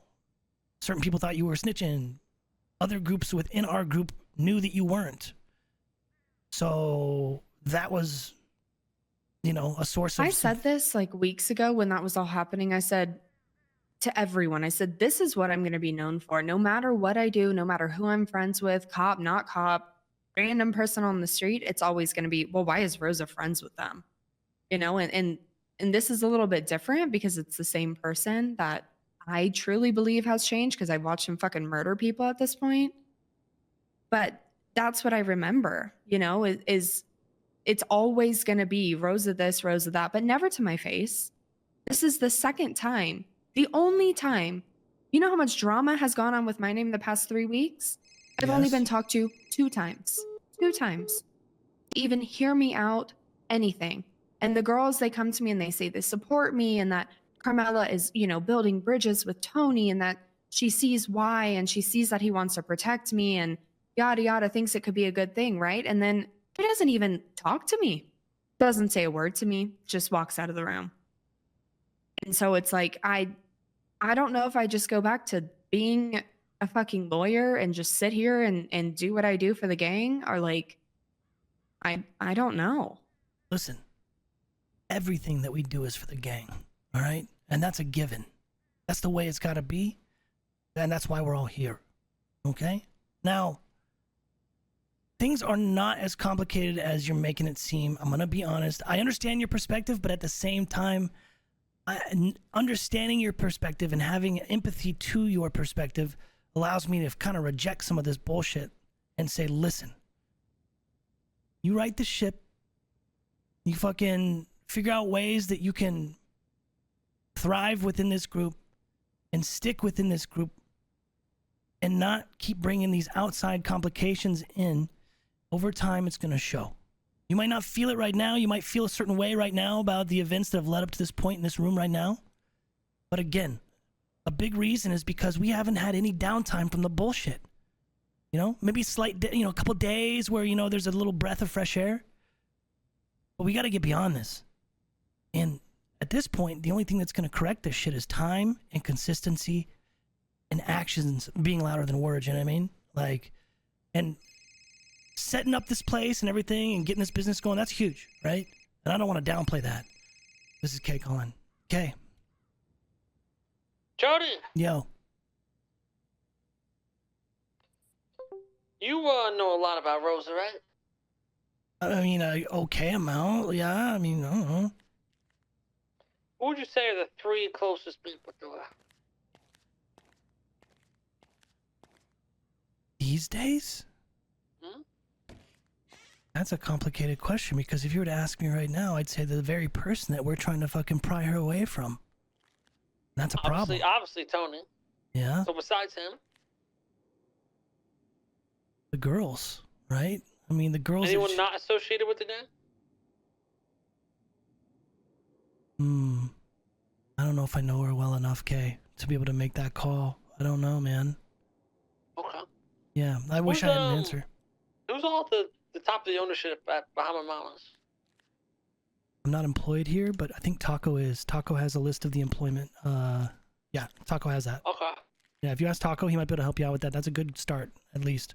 Certain people thought you were snitching. Other groups within our group knew that you weren't. So that was, you know, a source of... I said this like weeks ago when that was all happening. I said to everyone, I said, this is what I'm going to be known for. No matter what I do, no matter who I'm friends with, cop, not cop, random person on the street, it's always going to be, well, why is Rosa friends with them? You know, and and this is a little bit different because it's the same person that I truly believe has changed because I've watched him fucking murder people at this point. But that's what I remember, you know, is it's always going to be Rosa this, Rosa that, but never to my face. This is the second time, the only time. You know how much drama has gone on with my name the past 3 weeks? I've only been talked to 2 times. 2 times. Even hear me out, anything. And the girls, they come to me and they say they support me and that Carmela is, you know, building bridges with Tony and that she sees why and she sees that he wants to protect me and yada yada, thinks it could be a good thing, right? And then he doesn't even talk to me. Doesn't say a word to me, just walks out of the room. And so it's like, I don't know if I just go back to being a fucking lawyer and just sit here and do what I do for the gang, or like, I don't know. Listen, everything that we do is for the gang, all right? And that's a given. That's the way it's got to be, and that's why we're all here, okay? Now, things are not as complicated as you're making it seem. I'm going to be honest. I understand your perspective, but at the same time, understanding your perspective and having empathy to your perspective allows me to kind of reject some of this bullshit and say, listen, you right the ship. You fucking figure out ways that you can thrive within this group and stick within this group and not keep bringing these outside complications in. Over time, it's going to show. You might not feel it right now. You might feel a certain way right now about the events that have led up to this point in this room right now. But again, a big reason is because we haven't had any downtime from the bullshit. You know, maybe slight, a couple days where, there's a little breath of fresh air. But we got to get beyond this. And at this point, the only thing that's going to correct this shit is time and consistency and actions being louder than words, you know what I mean? Like, and setting up this place and everything and getting this business going, that's huge, right? And I don't want to downplay that. This is Kay calling. Kay. Chodie, Yo. you know a lot about Rosa, right? I mean, okay amount. Yeah, I mean, I don't know. Who would you say are the 3 closest people to her? These days? That's a complicated question, because if you were to ask me right now, I'd say the very person that we're trying to fucking pry her away from. That's a problem. Obviously Tony. Yeah. So besides him? The girls, right? I mean, the girls. Anyone not associated with the gang? I don't know if I know her well enough, Kay, to be able to make that call. I don't know, man. Okay. Yeah, I wish I had an answer. Who's all at the top of the ownership at Bahama Mamas? I'm not employed here, but I think Taco is. Taco has a list of the employment. Yeah, Taco has that. Okay. Yeah, if you ask Taco, he might be able to help you out with that. That's a good start, at least.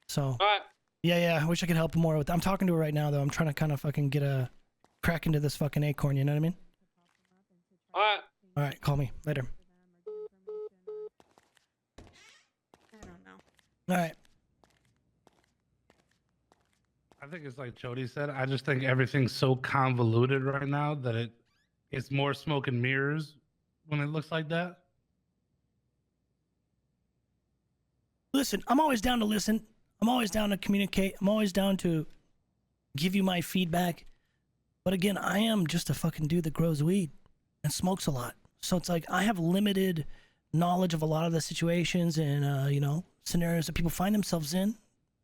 So. All right. Yeah, I wish I could help more with that. I'm talking to her right now, though. I'm trying to kind of fucking get a crack into this fucking acorn, you know what I mean? All right. All right, call me later. I don't know. All right. I think it's like Chodie said. I just think everything's so convoluted right now that it's more smoke and mirrors when it looks like that. Listen, I'm always down to listen. I'm always down to communicate. I'm always down to give you my feedback. But again, I am just a fucking dude that grows weed and smokes a lot. So it's like I have limited knowledge of a lot of the situations and, scenarios that people find themselves in.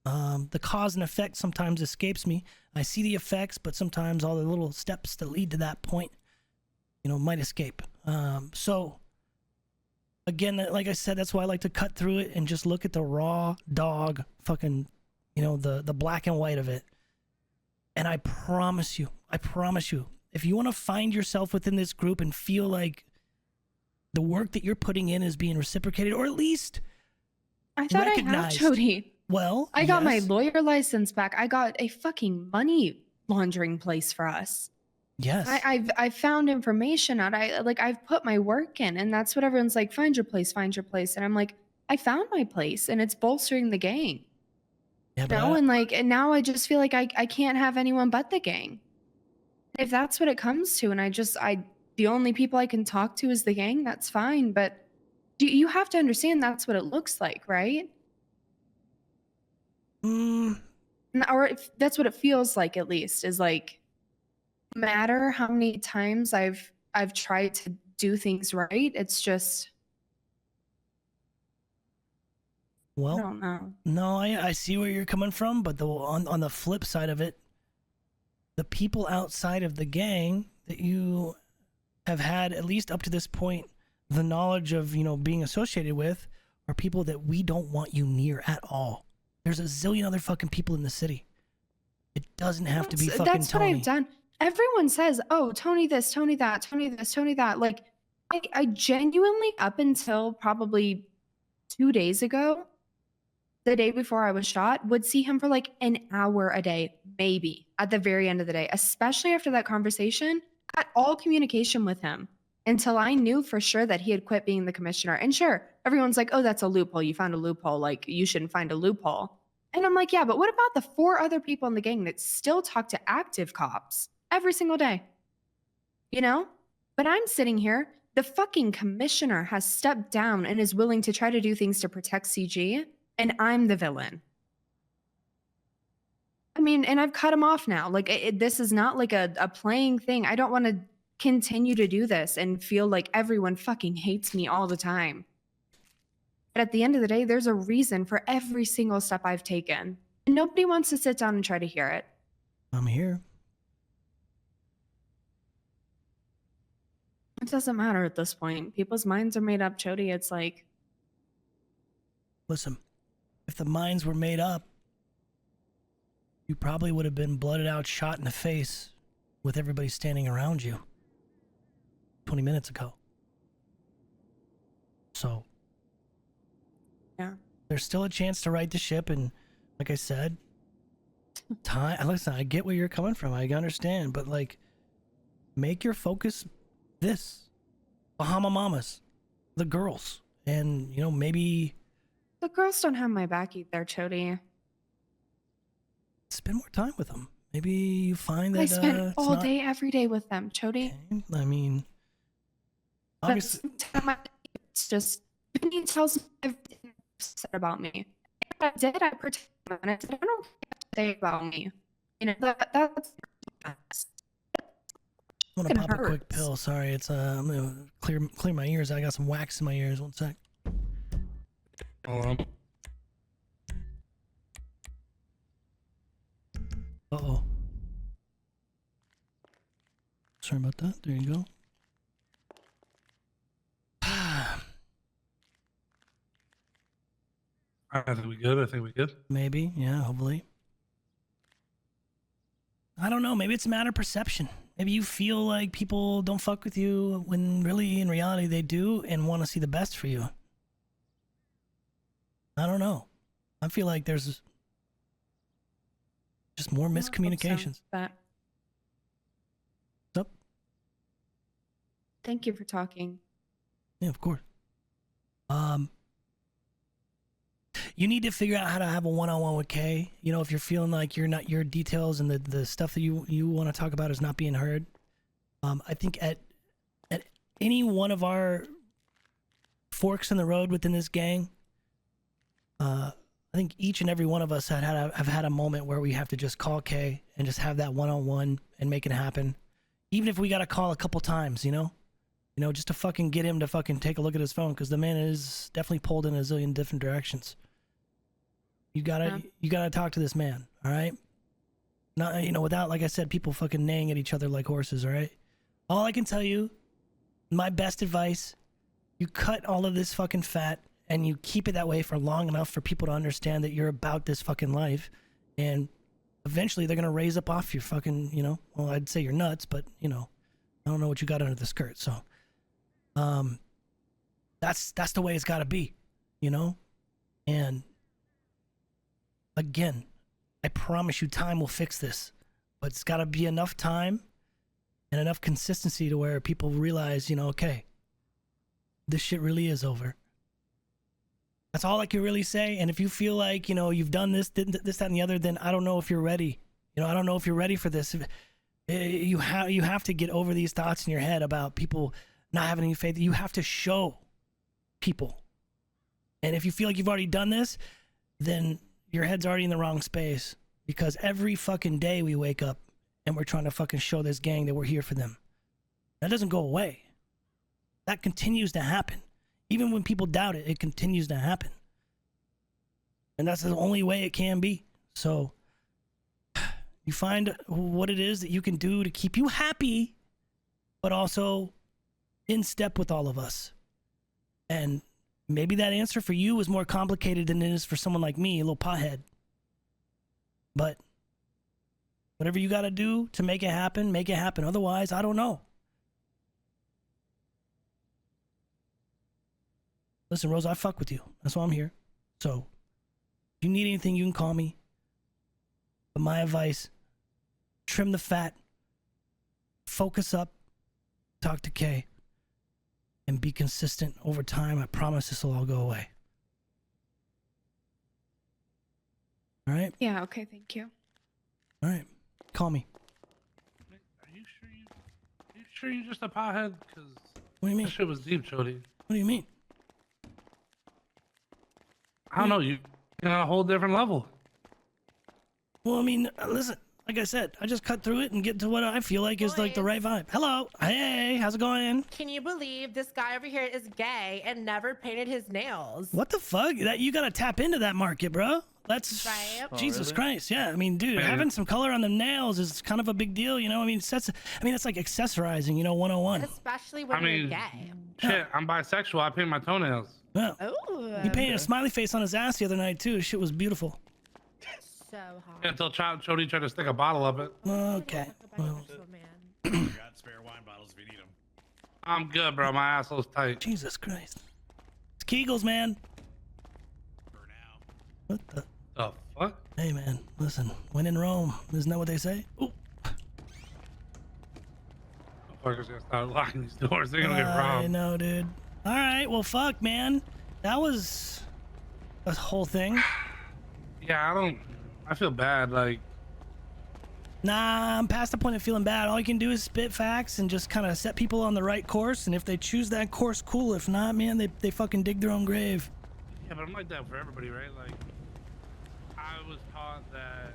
The cause and effect sometimes escapes me. I see the effects, but sometimes all the little steps that lead to that point, might escape. So, again, like I said, that's why I like to cut through it and just look at the raw dog fucking, the black and white of it. And I promise you, if you want to find yourself within this group and feel like the work that you're putting in is being reciprocated, or at least I thought recognized. I have, Chodie. Well, I got my yes. lawyer license back. I got a fucking money laundering place for us. Yes. I've found information out. I've put my work in, and that's what everyone's like, find your place. And I'm like, I found my place, and it's bolstering the gang. Yeah, And now I just feel like I can't have anyone but the gang. If that's what it comes to, and the only people I can talk to is the gang, that's fine. But you have to understand that's what it looks like, right? Or if that's what it feels like, at least, is like, no matter how many times I've tried to do things right, it's just, Well, I don't know. No, I see where you're coming from, but on the flip side of it, the people outside of the gang that you have had, at least up to this point, the knowledge of, being associated with, are people that we don't want you near at all. There's a zillion other fucking people in the city. It doesn't have to be fucking That's Tony. what I've done. Everyone says, oh, Tony this, Tony that, Tony this, Tony that. Like, I genuinely, up until probably 2 days ago, the day before I was shot, would see him for like an hour a day, maybe, at the very end of the day, especially after that conversation. Cut all communication with him until I knew for sure that he had quit being the commissioner. And sure, everyone's like, oh, that's a loophole. You found a loophole. Like, you shouldn't find a loophole. And I'm like, yeah, but what about the 4 other people in the gang that still talk to active cops every single day? But I'm sitting here. The fucking commissioner has stepped down and is willing to try to do things to protect CG. And I'm the villain. I mean, and I've cut him off now. Like, this is not like a playing thing. I don't want to continue to do this and feel like everyone fucking hates me all the time. But at the end of the day, there's a reason for every single step I've taken. And nobody wants to sit down and try to hear it. I'm here. It doesn't matter at this point. People's minds are made up, Chodie. It's like... Listen, if the minds were made up, you probably would have been blooded out, shot in the face with everybody standing around you 20 minutes ago. So, yeah, there's still a chance to right the ship, and like I said, listen, I get where you're coming from. I understand, but like, make your focus this: Bahama Mamas, the girls, and maybe. The girls don't have my back either, Chodie. Spend more time with them. Maybe you find that I spend all day, every day with them, Chodie. Okay. I mean, obviously, it's just he tells me everything said about me. If I did, I protect him, and I said, I don't care what they say about me. That's. I'm gonna pop a quick pill. Sorry, it's I'm gonna clear my ears. I got some wax in my ears. 1 sec. Uh-oh. Sorry about that. There you go. I think we good. Maybe, yeah, hopefully. I don't know. Maybe it's a matter of perception. Maybe you feel like people don't fuck with you when really, in reality, they do and want to see the best for you. I don't know. I feel like there's just more miscommunications. What's up? Thank you for talking. Yeah, of course. You need to figure out how to have a one-on-one with Kay. If you're feeling like your details and the stuff that you want to talk about is not being heard. I think at any one of our forks in the road within this gang, I think each and every one of us have had a moment where we have to just call Kay and just have that one-on-one and make it happen. Even if we got to call a couple times, just to fucking get him to fucking take a look at his phone, because the man is definitely pulled in a zillion different directions. You gotta talk to this man, all right? Not, without, like I said, people fucking neighing at each other like horses, all right? All I can tell you, my best advice, you cut all of this fucking fat and you keep it that way for long enough for people to understand that you're about this fucking life, and eventually they're gonna raise up off your fucking, well, I'd say you're nuts, but, I don't know what you got under the skirt, so. That's the way it's gotta be, And again, I promise you time will fix this, but it's gotta be enough time and enough consistency to where people realize, okay, this shit really is over. That's all I can really say. And if you feel like, you've done this, that, and the other, then I don't know if you're ready. I don't know if you're ready for this. You have to get over these thoughts in your head about people not having any faith. You have to show people. And if you feel like you've already done this, then your head's already in the wrong space, because every fucking day we wake up and we're trying to fucking show this gang that we're here for them. That doesn't go away. That continues to happen. Even when people doubt it, it continues to happen. And that's the only way it can be. So you find what it is that you can do to keep you happy, but also in step with all of us. And maybe that answer for you is more complicated than it is for someone like me, a little pothead. But whatever you got to do to make it happen, make it happen. Otherwise, I don't know. Listen, Rosa, I fuck with you. That's why I'm here. So if you need anything, you can call me. But my advice, trim the fat, focus up, talk to Kay, and be consistent over time. I promise this will all go away. All right? Yeah, okay, thank you. All right. Call me. Are you sure you're just a pothead? Because what do you mean? That shit was deep, Chodie. What do you mean? I don't know. You're on a whole different level. Well, I mean, listen, like I said, I just cut through it and get to what I feel like is like the right vibe. Hello. Hey, how's it going? Can you believe this guy over here is gay and never painted his nails? What the fuck? That you gotta tap into that market, bro. That's right. Jesus Christ. Yeah, I mean, dude, having some color on the nails is kind of a big deal, you know. I mean, it's like accessorizing, you know, 101. Especially when you're gay. Shit, I'm bisexual. I paint my toenails. Yeah. Oh. He painted a smiley face on his ass the other night too. Shit was beautiful. So hot. Yeah, until Chodie tried to stick a bottle up it. Okay. Well. I got spare wine bottles if you need them. I'm good, bro. My asshole's tight. Jesus Christ. It's Kegels, man. For now. What the? The fuck? Hey, man. Listen. When in Rome, isn't that what they say? Ooh. Motherfuckers gonna start locking these doors. They're gonna get robbed. I know, dude. All right. Well, fuck, man. That was a whole thing. Yeah, I feel bad. Like, nah, I'm past the point of feeling bad. All you can do is spit facts and just kind of set people on the right course. And if they choose that course, cool. If not, man, they fucking dig their own grave. yeah, but I'm like that for everybody, right? Like, I was taught that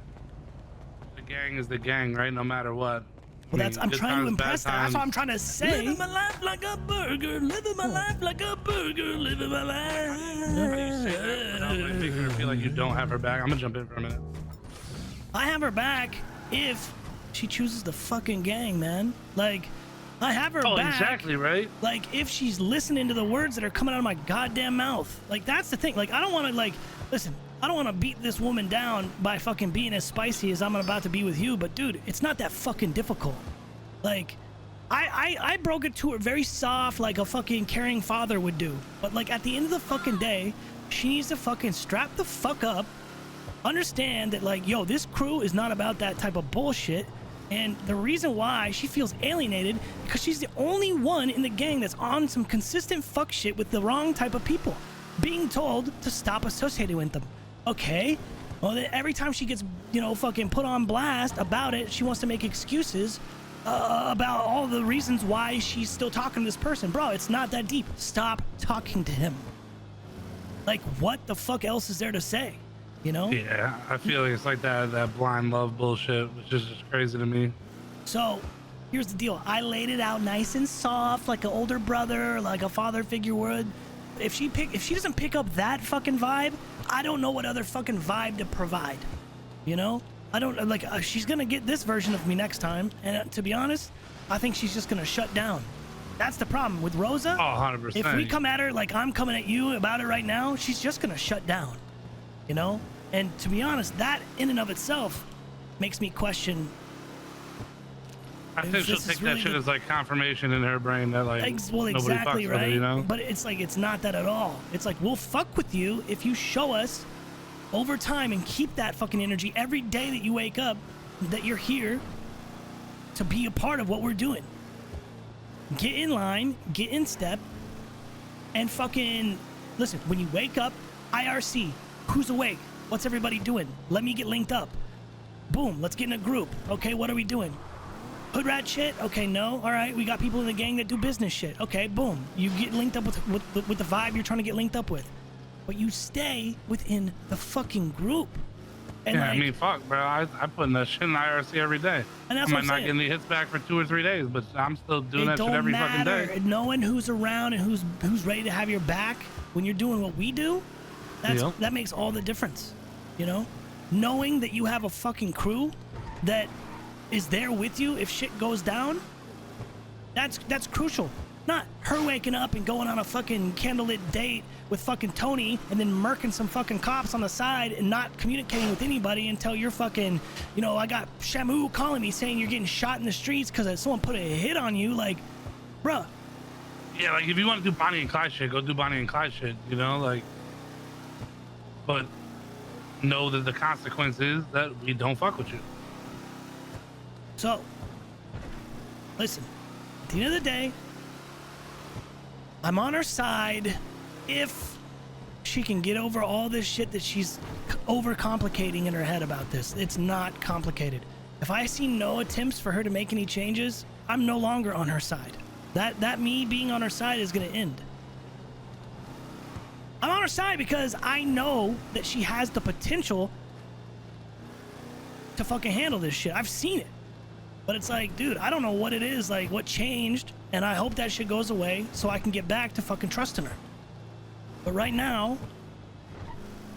the gang is the gang, right? No matter what. Well, I'm trying to impress that. That's what I'm trying to say. Living my life like a burger. Living my life like a burger. Living my life. I make her feel like you don't have her back. I'm gonna jump in for a minute. I have her back if she chooses the fucking gang, man. Like, I have her back. Oh, exactly, right? Like, if she's listening to the words that are coming out of my goddamn mouth. Like, that's the thing. Like, I don't want to, like, listen, I don't want to beat this woman down by fucking being as spicy as I'm about to be with you, but dude, it's not that fucking difficult. Like, I broke it to her very soft, like a fucking caring father would do. But like, at the end of the fucking day, she needs to fucking strap the fuck up, understand that, like, yo, this crew is not about that type of bullshit. And the reason why she feels alienated, because she's the only one in the gang that's on some consistent fuck shit with the wrong type of people, being told to stop associating with them. Okay, well, then every time she gets, you know, fucking put on blast about it, she wants to make excuses about all the reasons why she's still talking to this person. Bro, it's not that deep. Stop talking to him. Like, what the fuck else is there to say? You know? Yeah, I feel like it's like that blind love bullshit, which is just crazy to me. So, here's the deal. I laid it out nice and soft, like an older brother, like a father figure would. If she doesn't pick up that fucking vibe, I don't know what other fucking vibe to provide. You know? I don't, like, she's gonna get this version of me next time, and to be honest, I think she's just gonna shut down. That's the problem with Rosa. Oh, 100%. If we come at her like I'm coming at you about it right now, she's just gonna shut down. You know? And to be honest, that in and of itself makes me question. I think she'll take that shit as like confirmation in her brain that like well, nobody exactly fucks right. with her, you know? But it's like, it's not that at all. It's like, we'll fuck with you if you show us over time and keep that fucking energy every day that you wake up, that you're here to be a part of what we're doing. Get in line, get in step, and fucking listen. When you wake up, IRC, who's awake? What's everybody doing? Let me get linked up. Boom, let's get in a group. Okay, what are we doing? Hood rat shit? Okay, no. All right, we got people in the gang that do business shit. Okay, boom. You get linked up with the vibe you're trying to get linked up with. But you stay within the fucking group. And yeah, like, I mean, fuck, bro. I put in that shit in the IRC every day. And that's I what might I'm not saying. get any hits back for 2 or 3 days, but I'm still doing that shit don't every fucking matter. day. Knowing who's around and who's ready to have your back when you're doing what we do, that makes all the difference. You know? Knowing that you have a fucking crew that is there with you if shit goes down, that's crucial. Not her waking up and going on a fucking candlelit date with fucking Tony and then murking some fucking cops on the side and not communicating with anybody until you're fucking, you know, I got Shamu calling me saying you're getting shot in the streets because someone put a hit on you. Like, bruh. Yeah, like if you want to do Bonnie and Clyde shit, go do Bonnie and Clyde shit, you know, like. But know that the consequence is that we don't fuck with you. So, listen, at the end of the day, I'm on her side if she can get over all this shit that she's overcomplicating in her head about this. It's not complicated. If I see no attempts for her to make any changes, I'm no longer on her side. That me being on her side is gonna end. I'm on her side because I know that she has the potential to fucking handle this shit. I've seen it. But it's like, dude, I don't know what it is, like what changed, and I hope that shit goes away so I can get back to fucking trusting her. But right now,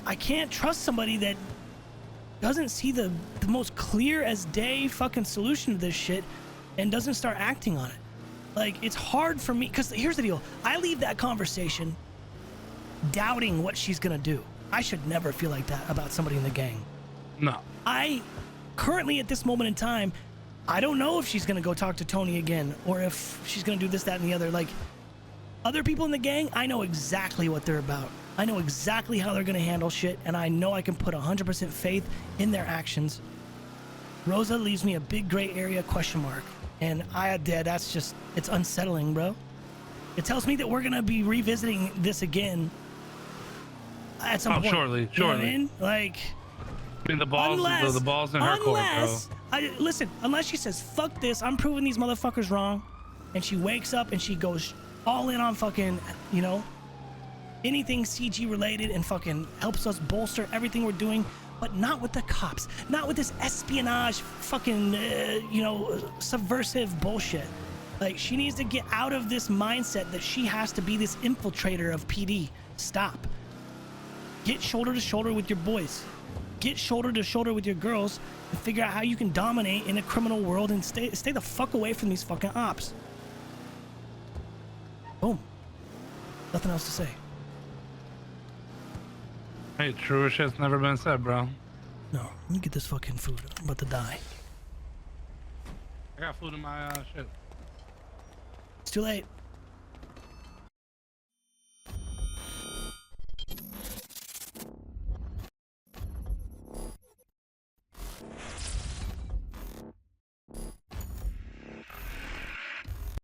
I can't trust somebody that doesn't see the most clear as day fucking solution to this shit and doesn't start acting on it. Like, it's hard for me, because here's the deal. I leave that conversation doubting what she's gonna do. I should never feel like that about somebody in the gang. No. I currently, at this moment in time, I don't know if she's gonna go talk to Tony again or if she's gonna do this, that, and the other. Like, other people in the gang, I know exactly what they're about. I know exactly how they're gonna handle shit, and I know I can put 100% faith in their actions. Rosa leaves me a big gray area question mark, and that's just, it's unsettling, bro. It tells me that we're gonna be revisiting this again at some point. Surely. You know what I mean? Like, I mean, the ball's in her court, bro. Listen, unless she says, fuck this, I'm proving these motherfuckers wrong, and she wakes up and she goes all in on fucking, you know, anything CG related and fucking helps us bolster everything we're doing, but not with the cops, not with this espionage fucking, subversive bullshit. Like, she needs to get out of this mindset that she has to be this infiltrator of PD. Stop. Get shoulder to shoulder with your boys. Get shoulder to shoulder with your girls and figure out how you can dominate in a criminal world and stay the fuck away from these fucking ops. Boom. Nothing else to say. Hey, truer shit's never been said, bro. No, let me get this fucking food. I'm about to die. I got food in my shit. It's too late.